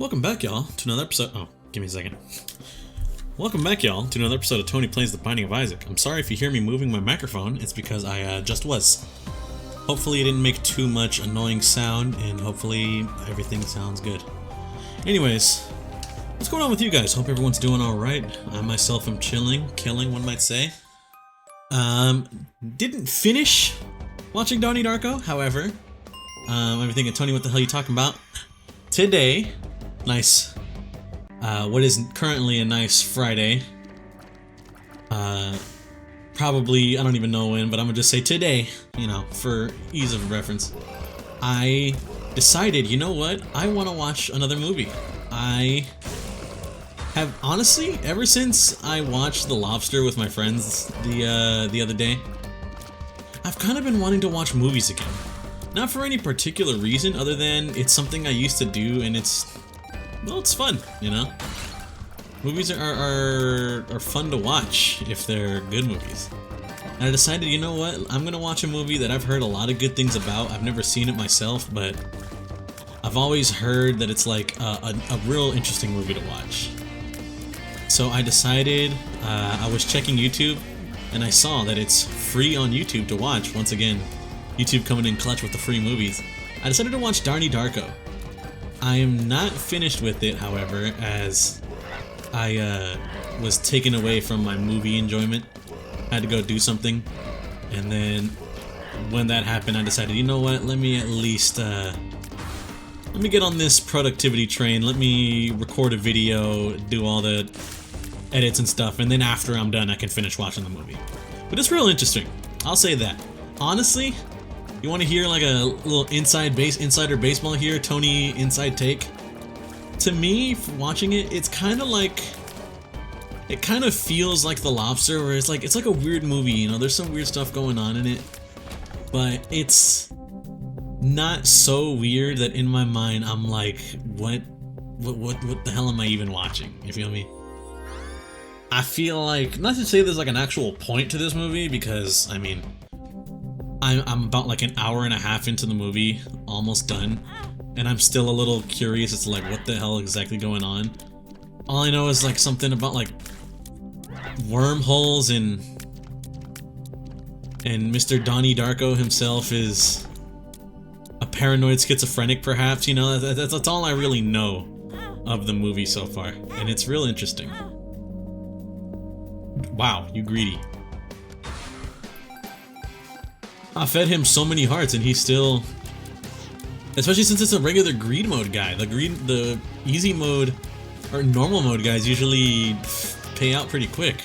Welcome back, y'all, to another episode. Oh, give me a second. Welcome back, y'all, to another episode of Tony Plays The Binding of Isaac. I'm sorry if you hear me moving my microphone. It's because I just was. Hopefully it didn't make too much annoying sound, and hopefully everything sounds good. Anyways, what's going on with you guys? Hope everyone's doing alright. I myself am killing, one might say. Didn't finish watching Donnie Darko, however. I'm thinking, Tony, what the hell are you talking about? Today, nice, what is currently a nice Friday, probably, I don't even know when, but I'm gonna just say today, you know, for ease of reference, I decided, you know what, I want to watch another movie. I have, honestly, ever since I watched The Lobster with my friends the other day, I've kind of been wanting to watch movies again. Not for any particular reason other than it's something I used to do and it's, well, it's fun, you know? Movies are fun to watch if they're good movies. And I decided, you know what, I'm gonna watch a movie that I've heard a lot of good things about. I've never seen it myself, but I've always heard that it's like a real interesting movie to watch. So I decided, I was checking YouTube and I saw that it's free on YouTube to watch. Once again, YouTube coming in clutch with the free movies. I decided to watch Donnie Darko. I am not finished with it, however, as I was taken away from my movie enjoyment. I had to go do something, and then when that happened, I decided, you know what, let me at least, let me get on this productivity train, let me record a video, do all the edits and stuff, and then after I'm done, I can finish watching the movie. But it's real interesting, I'll say that. Honestly, you want to hear like a little insider baseball here, Tony inside take? To me, watching it, it's kind of like, it kind of feels like The Lobster, where it's like a weird movie, you know, there's some weird stuff going on in it, but it's not so weird that in my mind I'm like, what the hell am I even watching? You feel me? I feel like, not to say there's like an actual point to this movie, because, I mean, I'm about like an hour and a half into the movie, almost done, and I'm still a little curious as to like what the hell exactly going on. All I know is like something about like wormholes, and Mr. Donnie Darko himself is a paranoid schizophrenic, perhaps, you know, that's all I really know of the movie so far, and it's real interesting. Wow, you greedy. I fed him so many hearts and he's still, especially since it's a regular greed mode guy. The easy mode or normal mode guys usually pay out pretty quick.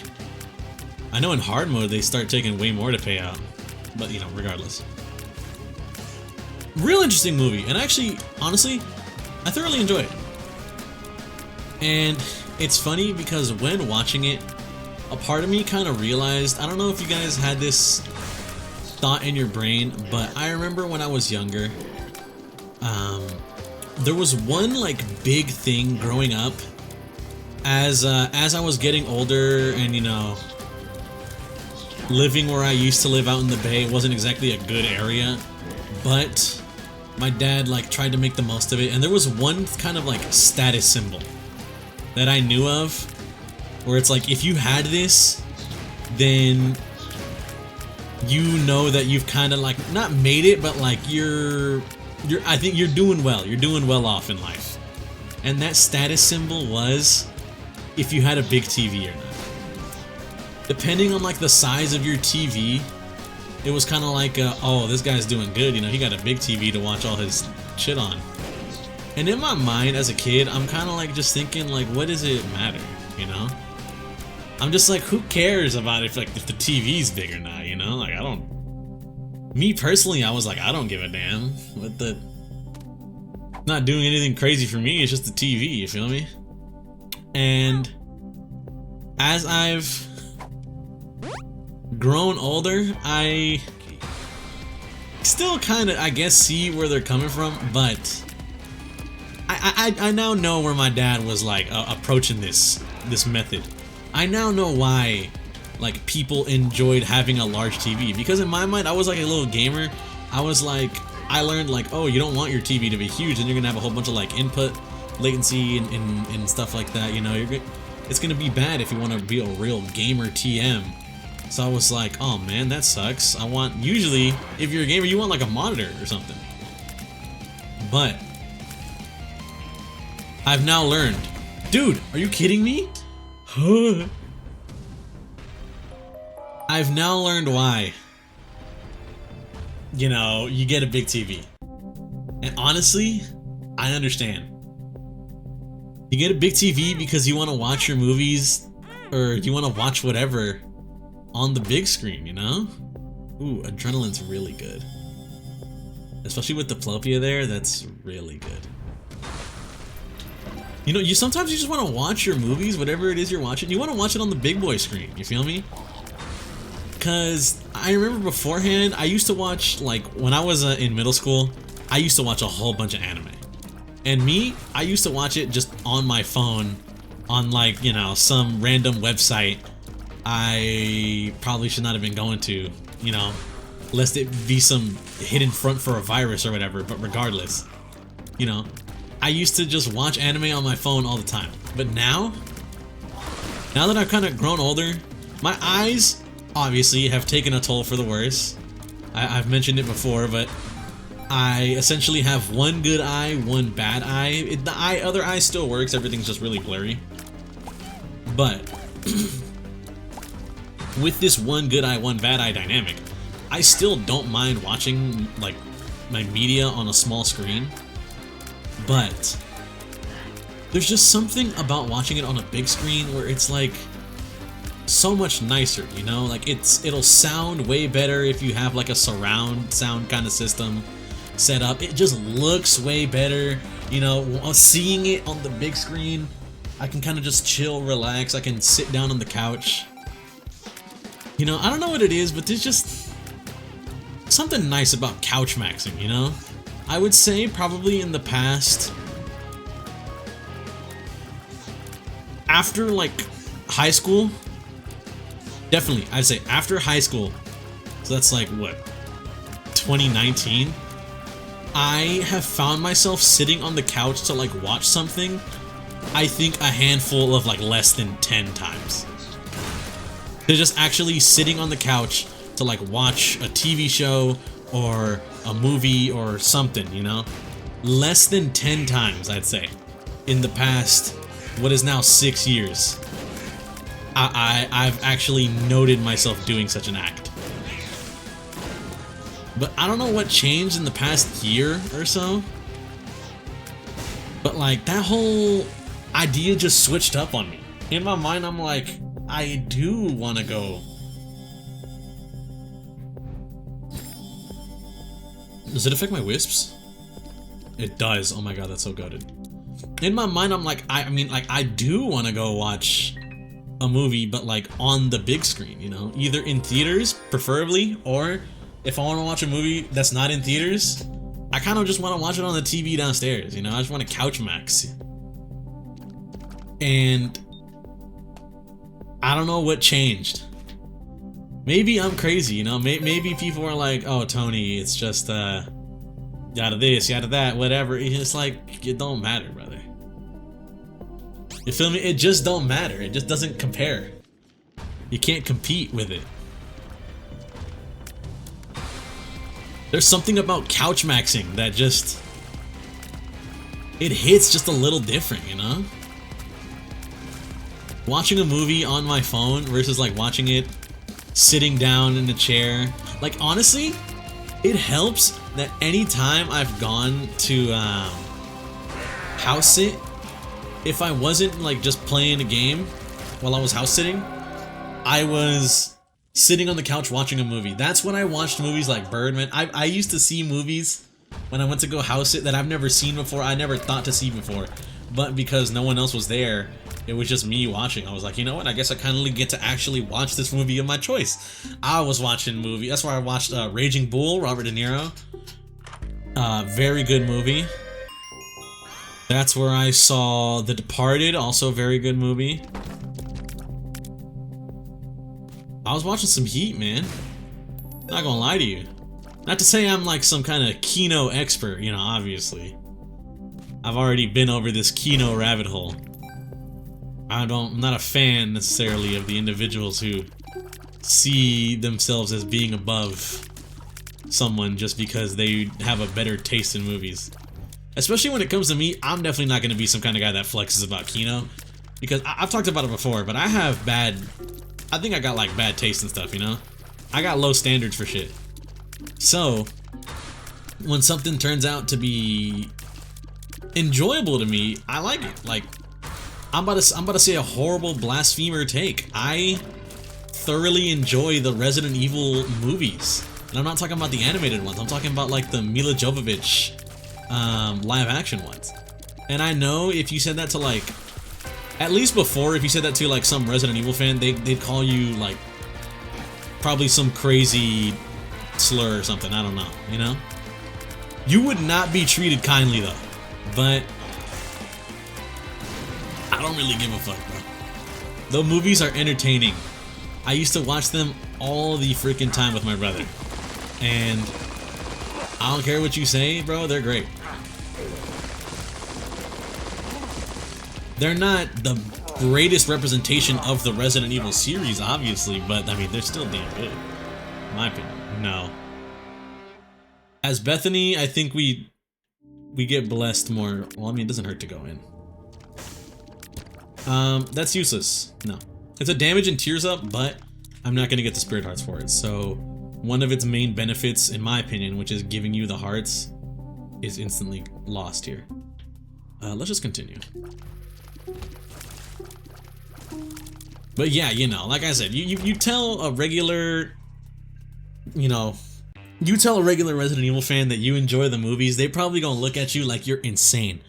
I know in hard mode they start taking way more to pay out, but you know, regardless. Real interesting movie, and actually, honestly, I thoroughly enjoy it. And it's funny because when watching it, a part of me kind of realized, I don't know if you guys had this thought in your brain, but I remember when I was younger, there was one like big thing growing up as I was getting older, and you know, living where I used to live out in the Bay. It wasn't exactly a good area, but my dad like tried to make the most of it, and there was one kind of like status symbol that I knew of where it's like, if you had this, then you know that you've kind of like not made it, but like I think you're doing well. You're doing well off in life. And that status symbol was if you had a big TV or not. Depending on like the size of your TV, it was kind of like, oh, this guy's doing good. You know, he got a big TV to watch all his shit on. And in my mind as a kid, I'm kind of like just thinking like, what does it matter? You know? I'm just like, who cares about if the TV's big or not, you know? Like, I don't... Me personally, I was like, I don't give a damn. Not doing anything crazy for me, it's just the TV, you feel me? And as I've grown older, I still kind of, I guess, see where they're coming from, but I now know where my dad was like approaching this method. I now know why like people enjoyed having a large TV, because in my mind I was like a little gamer. I was like, I learned like, oh, you don't want your TV to be huge and you're gonna have a whole bunch of like input latency and stuff like that. You know, it's gonna be bad if you want to be a real gamer TM. So I was like, oh man, that sucks. Usually, if you're a gamer, you want like a monitor or something. But I've now learned. Dude, are you kidding me? I've now learned why. You know, you get a big TV. And honestly, I understand. You get a big TV because you want to watch your movies or you want to watch whatever on the big screen, you know? Ooh, Adrenaline's really good. Especially with the diplopia there, that's really good. You know, sometimes you just want to watch your movies, whatever it is you're watching, you want to watch it on the big boy screen, you feel me? Because I remember beforehand, I used to watch, like, when I was in middle school, I used to watch a whole bunch of anime. And I used to watch it just on my phone, on, like, you know, some random website I probably should not have been going to, you know, lest it be some hidden front for a virus or whatever, but regardless, you know, I used to just watch anime on my phone all the time. But now that I've kind of grown older, my eyes obviously have taken a toll for the worse. I've mentioned it before, but I essentially have one good eye, one bad eye. The other eye still works, everything's just really blurry. But with this one good eye, one bad eye dynamic, I still don't mind watching like my media on a small screen. But there's just something about watching it on a big screen where it's like so much nicer, you know? Like it'll sound way better if you have like a surround sound kind of system set up. It just looks way better, you know? Seeing it on the big screen, I can kind of just chill, relax. I can sit down on the couch. You know, I don't know what it is, but there's just something nice about couch maxing, you know? I would say probably in the past, after like high school, definitely, I'd say after high school, so that's like what, 2019, I have found myself sitting on the couch to like watch something, I think a handful of like less than 10 times. They're just actually sitting on the couch to like watch a TV show or a movie or something, you know? Less than 10 times, I'd say, in the past, what is now 6 years. I've actually noted myself doing such an act. But I don't know what changed in the past year or so. But like, that whole idea just switched up on me. In my mind, I'm like, I do want to go. Does it affect my wisps? It does. Oh my god, that's so goated. In my mind, I'm like, I mean, like, I do want to go watch a movie, but like on the big screen, you know? Either in theaters, preferably, or if I want to watch a movie that's not in theaters, I kind of just want to watch it on the TV downstairs, you know? I just want to couch max. And I don't know what changed. Maybe I'm crazy, you know? Maybe people are like, oh, Tony, it's just, yada this, yada that, whatever. It's just like, it don't matter, brother. You feel me? It just don't matter. It just doesn't compare. You can't compete with it. There's something about couch maxing that just, it hits just a little different, you know? Watching a movie on my phone versus like watching it sitting down in a chair. Like, honestly, it helps that anytime I've gone to house sit, if I wasn't like just playing a game while I was house sitting, I was sitting on the couch watching a movie. That's when I watched movies like Birdman. I used to see movies when I went to go house sit that I've never seen before, I never thought to see before. But because no one else was there, it was just me watching. I was like, you know what? I guess I kind of get to actually watch this movie of my choice. I was watching a movie. That's why I watched Raging Bull, Robert De Niro. Very good movie. That's where I saw The Departed, also a very good movie. I was watching some Heat, man. Not gonna lie to you. Not to say I'm like some kind of Kino expert, you know, obviously. I've already been over this Kino rabbit hole. I'm not a fan necessarily of the individuals who see themselves as being above someone just because they have a better taste in movies. Especially when it comes to me, I'm definitely not going to be some kind of guy that flexes about Kino. Because I've talked about it before, but I think I got like bad taste and stuff, you know? I got low standards for shit. So, when something turns out to be enjoyable to me, I like it. Like, I'm about to say a horrible blasphemer take. I thoroughly enjoy the Resident Evil movies. And I'm not talking about the animated ones. I'm talking about like the Mila Jovovich live action ones. And I know if you said that to like, at least before, if you said that to like some Resident Evil fan, they'd call you like probably some crazy slur or something. I don't know, you know? You would not be treated kindly though. But I don't really give a fuck, bro. The movies are entertaining. I used to watch them all the freaking time with my brother. And I don't care what you say, bro, they're great. They're not the greatest representation of the Resident Evil series, obviously, but I mean, they're still damn good. In my opinion. No. As Bethany, I think we get blessed more. Well, I mean, it doesn't hurt to go in. That's useless. No. It's a damage and tears up, but I'm not gonna get the spirit hearts for it. So one of its main benefits, in my opinion, which is giving you the hearts, is instantly lost here. Let's just continue. But yeah, you know, like I said, you tell a regular, you know, you tell a regular Resident Evil fan that you enjoy the movies, they probably gonna look at you like you're insane,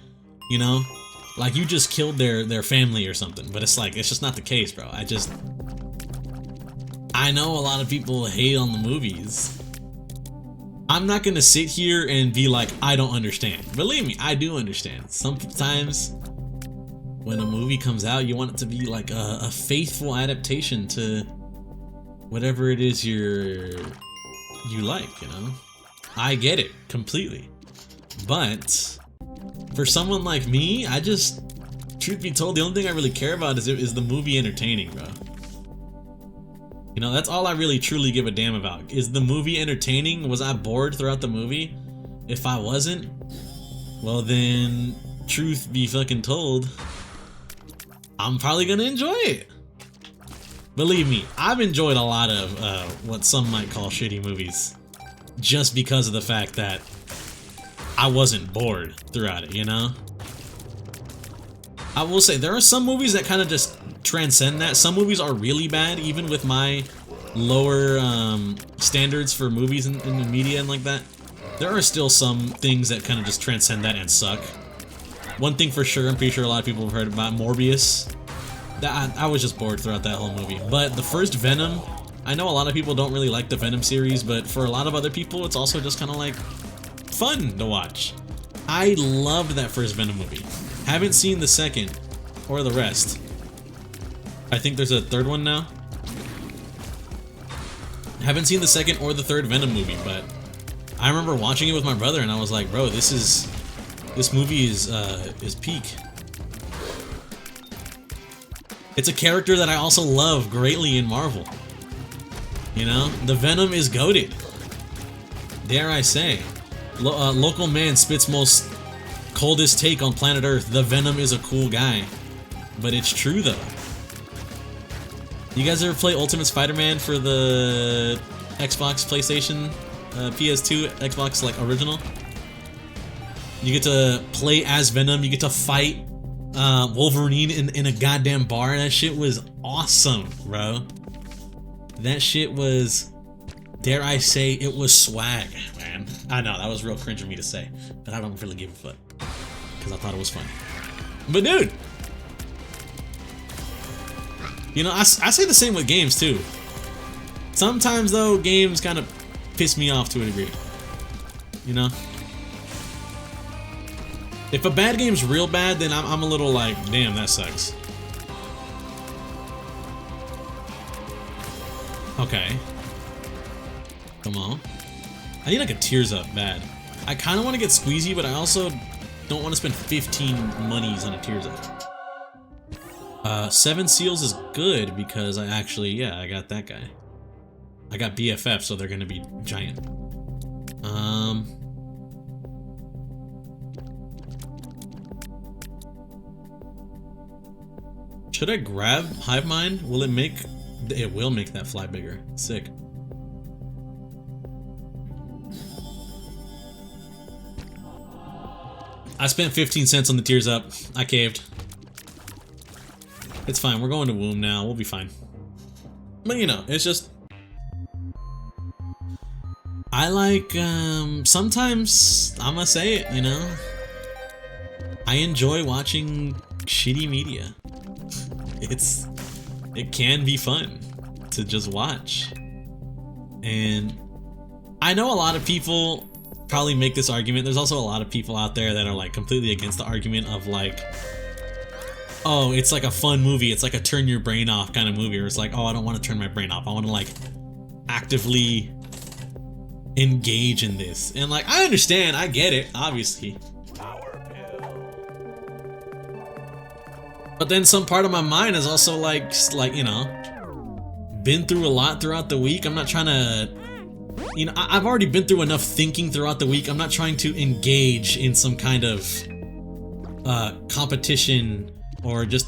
you know? Like you just killed their family or something. But it's like, it's just not the case, bro. I know a lot of people hate on the movies. I'm not gonna sit here and be like, I don't understand. Believe me, I do understand. Sometimes when a movie comes out, you want it to be like a faithful adaptation to whatever it is you like, you know? I get it completely. But for someone like me, I just, truth be told, the only thing I really care about is the movie entertaining, bro. You know, that's all I really truly give a damn about. Is the movie entertaining? Was I bored throughout the movie? If I wasn't, well then, truth be fucking told, I'm probably gonna enjoy it. Believe me, I've enjoyed a lot of what some might call shitty movies, just because of the fact that I wasn't bored throughout it, you know? I will say, there are some movies that kind of just transcend that. Some movies are really bad, even with my lower standards for movies and the media and like that. There are still some things that kind of just transcend that and suck. One thing for sure, I'm pretty sure a lot of people have heard about Morbius. I was just bored throughout that whole movie. But the first Venom, I know a lot of people don't really like the Venom series, but for a lot of other people, it's also just kind of like fun to watch. I loved that first Venom movie. Haven't seen the second or the rest. I think there's a third one now. Haven't seen the second or the third Venom movie, but I remember watching it with my brother and I was like, bro, this movie is peak. It's a character that I also love greatly in Marvel. You know, the Venom is goated. Dare I say. Local man spits most coldest take on planet Earth. The Venom is a cool guy. But it's true though. You guys ever play Ultimate Spider-Man for the Xbox, PlayStation, PS2, Xbox, like original? You get to play as Venom, you get to fight Wolverine in a goddamn bar. That shit was awesome, bro. That shit was, dare I say, it was swag, man. I know, that was real cringe for me to say, but I don't really give a fuck, because I thought it was funny. But dude, you know, I say the same with games too. Sometimes though, games kind of piss me off to a degree, you know? If a bad game's real bad, then I'm a little like, damn, that sucks. Okay. Come on. I need like a tears up bad. I kind of want to get Squeezy, but I also don't want to spend 15 monies on a Tears Up. 7 seals is good because I actually, yeah, I got that guy. I got BFF, so they're gonna be giant. Should I grab Hive Mind? Will it make... It will make that fly bigger. Sick. I spent 15 cents on the Tears Up. I caved. It's fine. We're going to Womb now. We'll be fine. But you know, it's just... I like, sometimes, I'm gonna say it, you know? I enjoy watching shitty media. It can be fun to just watch. And I know a lot of people probably make this argument. There's also a lot of people out there that are like completely against the argument of like, oh, it's like a fun movie. It's like a turn your brain off kind of movie. Or it's like, oh, I don't want to turn my brain off. I want to like actively engage in this. And like, I understand. I get it, obviously. But then some part of my mind is also like, you know, been through a lot throughout the week. I'm not trying to, you know, I've already been through enough thinking throughout the week. I'm not trying to engage in some kind of competition or just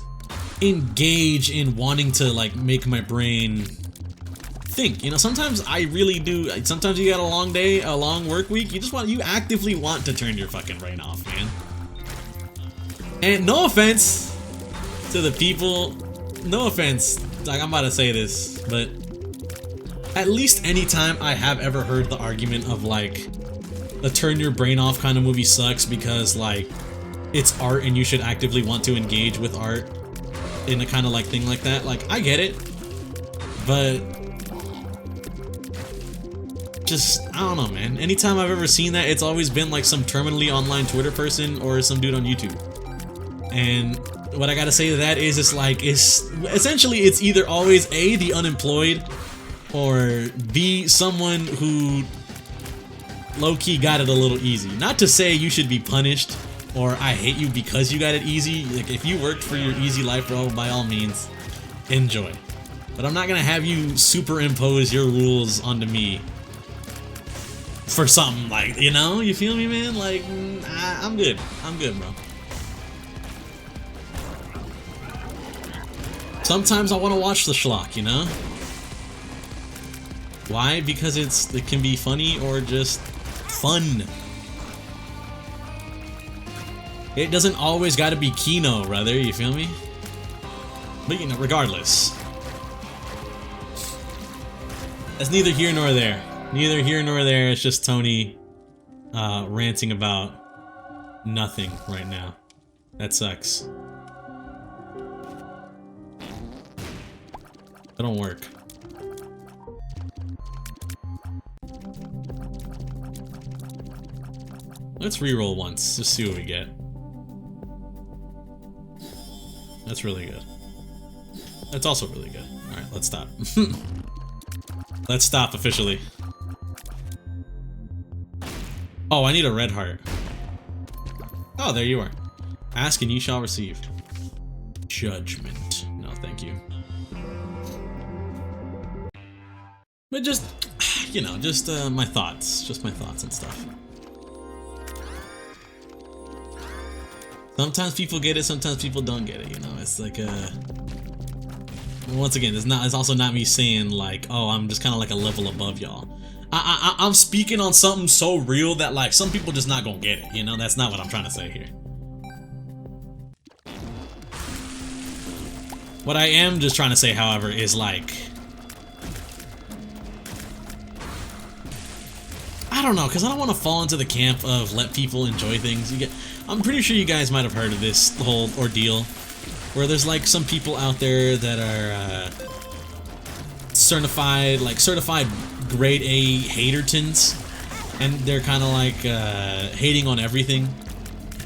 engage in wanting to like make my brain think. You know, sometimes I really do. Sometimes you got a long day, a long work week. You actively want to turn your fucking brain off, man. And no offense to the people, no offense, like I'm about to say this, but at least anytime I have ever heard the argument of like a turn your brain off kind of movie sucks because like it's art and you should actively want to engage with art in a kind of like thing like that, like I get it, but just, I don't know, man. Anytime I've ever seen that, it's always been like some terminally online Twitter person or some dude on YouTube. And what I gotta say to that is, it's like, essentially it's either always A, the unemployed, or B, someone who low-key got it a little easy. Not to say you should be punished, or I hate you because you got it easy. Like, if you worked for your easy life, bro, by all means, enjoy. But I'm not gonna have you superimpose your rules onto me for something like, you know? You feel me, man? Like, I'm good. I'm good, bro. Sometimes I want to watch the schlock, you know? Why? Because it can be funny or just fun. It doesn't always gotta be Kino, brother, you feel me? But you know, regardless. That's neither here nor there. Neither here nor there, it's just Tony ranting about nothing right now. That sucks. That don't work. Let's reroll once, just see what we get. That's really good. That's also really good. Alright, let's stop. Let's stop officially. Oh, I need a red heart. Oh, there you are. Ask and you shall receive. Judgment. No, thank you. But just, you know, just my thoughts. Just my thoughts and stuff. Sometimes people get it, sometimes people don't get it, you know? It's like once again, it's also not me saying like, oh, I'm just kind of like a level above y'all. I'm speaking on something so real that like some people just not gonna get it, you know? That's not what I'm trying to say here. What I am just trying to say, however, is like, I don't know, because I don't want to fall into the camp of let people enjoy things. I'm pretty sure you guys might have heard of this whole ordeal, where there's like some people out there that are certified grade A hatertons, and they're kind of like hating on everything.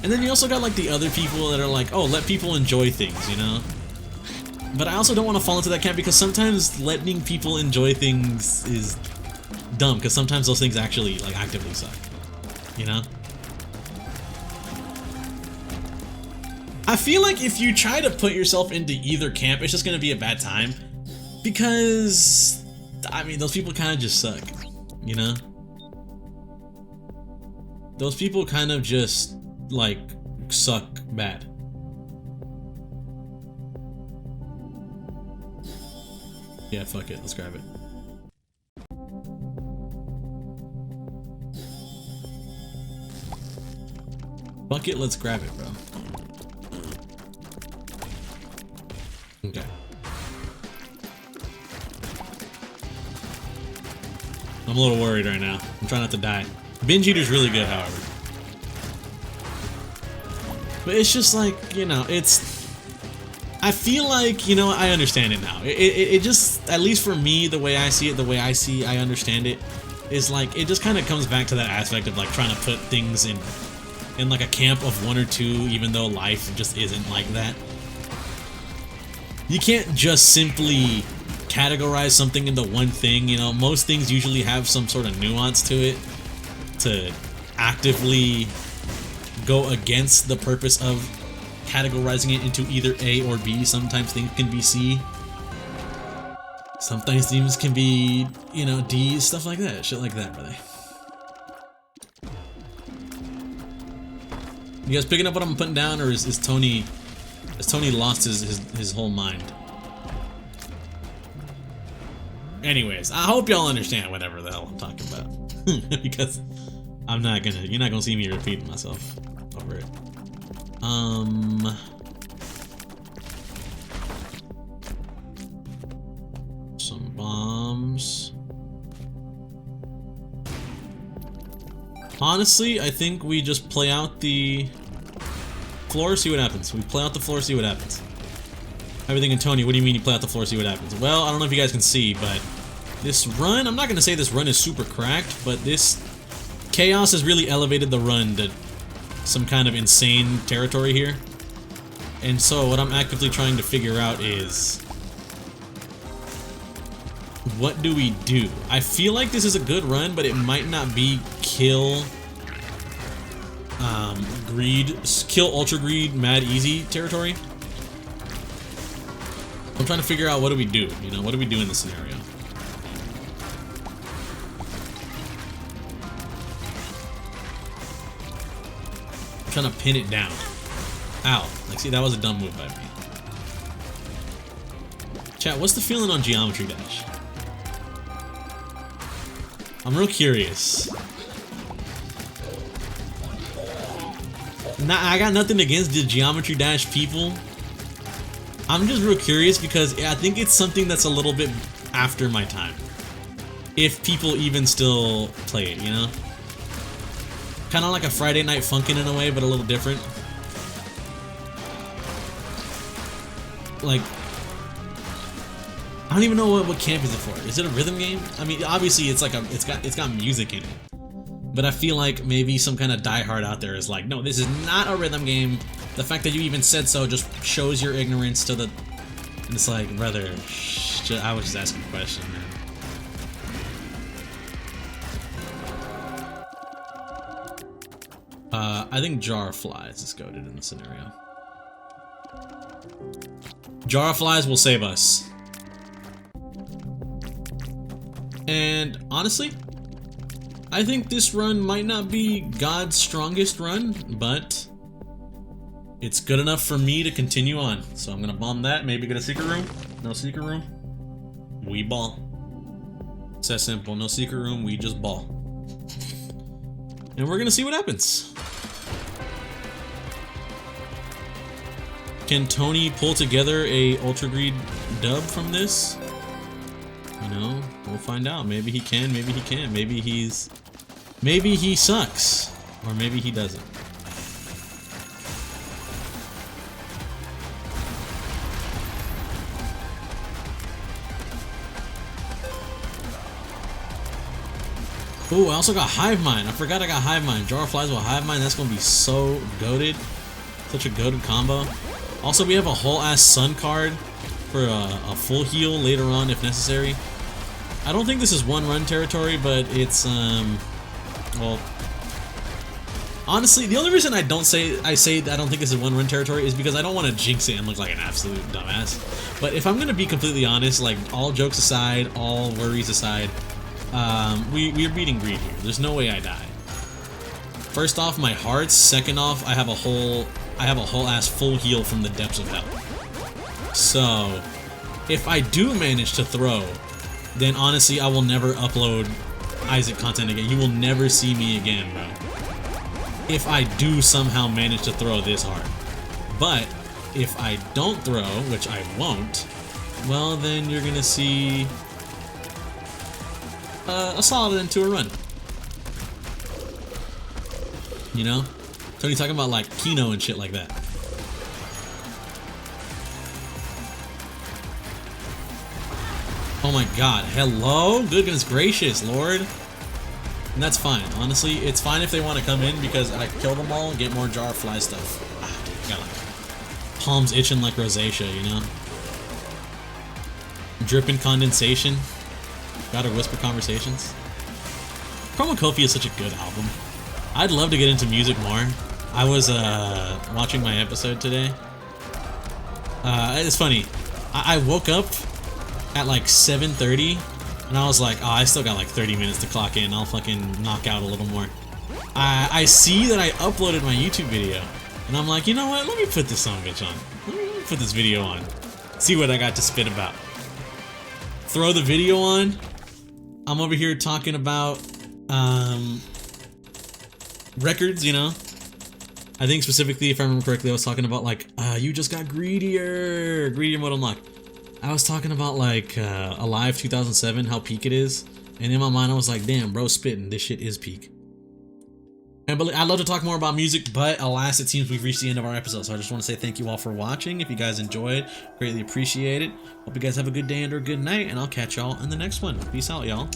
And then you also got like the other people that are like, oh, let people enjoy things, you know? But I also don't want to fall into that camp because sometimes letting people enjoy things is dumb, because sometimes those things actually like actively suck, you know? I feel like if you try to put yourself into either camp, it's just gonna be a bad time. Because, I mean, those people kind of just suck, you know? Those people kind of just, like, suck bad. Yeah, fuck it, let's grab it. Fuck it, let's grab it, bro. Okay. I'm a little worried right now. I'm trying not to die. Binge Eater's really good, however. But it's just like, you know, it's... I feel like, you know, I understand it now. It just, at least for me, the way I see it, I understand it, is like, it just kind of comes back to that aspect of like trying to put things in like a camp of 1 or 2, even though life just isn't like that. You can't just simply categorize something into one thing, you know. Most things usually have some sort of nuance to it to actively go against the purpose of categorizing it into either A or B. Sometimes things can be C. Sometimes things can be, you know, D, stuff like that. Shit like that, really. You guys picking up what I'm putting down, or is Tony... Has Tony lost his whole mind? Anyways, I hope y'all understand whatever the hell I'm talking about. Because you're not gonna see me repeating myself over it. Some bombs. Honestly, I think we just play out the floor, see what happens. We play out the floor, see what happens. Everything in Tony, what do you mean you play out the floor, see what happens? Well, I don't know if you guys can see, but this run, I'm not gonna say this run is super cracked, but this Chaos has really elevated the run to some kind of insane territory here. And so what I'm actively trying to figure out is, what do we do? I feel like this is a good run, but it might not be kill Ultra Greed Mad Easy territory. I'm trying to figure out, what do we do? You know, what do we do in this scenario? I'm trying to pin it down. Ow. Like, see, that was a dumb move by me. Chat, what's the feeling on Geometry Dash? I'm real curious. Nah, I got nothing against the Geometry Dash people. I'm just real curious because I think it's something that's a little bit after my time. If people even still play it, you know? Kind of like a Friday Night Funkin' in a way, but a little different. Like, I don't even know what camp is it for. Is it a rhythm game? I mean, obviously it's like it's got music in it. But I feel like maybe some kind of diehard out there is like, no, this is not a rhythm game. The fact that you even said so just shows your ignorance to the... And it's like, brother, I was just asking a question, man. I think Jar of Flies is goated in the scenario. Jar of Flies will save us. And honestly, I think this run might not be God's strongest run, but it's good enough for me to continue on. So I'm gonna bomb that, maybe get a secret room. No secret room. We ball. It's that simple. No secret room, we just ball. And we're gonna see what happens. Can Tony pull together a Ultra Greed dub from this? You know, we'll find out. Maybe he can, maybe he can't. Maybe he sucks. Or maybe he doesn't. Ooh, I also got Hive Mind. I forgot I got Hive Mind. Jar of Flies with Hive Mind. That's gonna be so goated. Such a goated combo. Also, we have a whole ass Sun card for a full heal later on if necessary. I don't think this is one run territory, but it's well, Honestly, the only reason I say I don't think this is one-run territory is because I don't want to jinx it and look like an absolute dumbass. But if I'm gonna be completely honest, like all jokes aside, all worries aside, we're beating greed here. There's no way I die. First off, my hearts. Second off, I have a whole ass full heal from the depths of hell. So, if I do manage to throw, then honestly, I will never upload Isaac content again. You will never see me again, bro. If I do somehow manage to throw this hard. But, if I don't throw, which I won't, well, then you're gonna see a solid end to a run. You know? Tony talking about like Kino and shit like that. Oh my god, hello? Goodness gracious, Lord. And that's fine. Honestly, it's fine if they want to come in because I kill them all and get more jar fly stuff. Ah, dude, got like palms itching like rosacea, you know? Dripping condensation. Gotta whisper conversations. Chroma Kofi is such a good album. I'd love to get into music more. I was watching my episode today. It's funny. I woke up at like 7:30 and I was like, oh, I still got like 30 minutes to clock in. I'll fucking knock out a little more. I see that I uploaded my YouTube video and I'm like, you know what? Let me put this son of a bitch on. Let me put this video on. See what I got to spit about. Throw the video on. I'm over here talking about records, you know. I think specifically, if I remember correctly, I was talking about like, you just got greedier mode unlocked. I was talking about like Alive 2007, how peak it is, and in my mind I was like, damn, bro, spitting, this shit is peak. And I'd love to talk more about music, but alas, it seems we've reached the end of our episode, so I just want to say thank you all for watching. If you guys enjoyed, greatly appreciate it. Hope you guys have a good day and or good night, and I'll catch y'all in the next one. Peace out, y'all.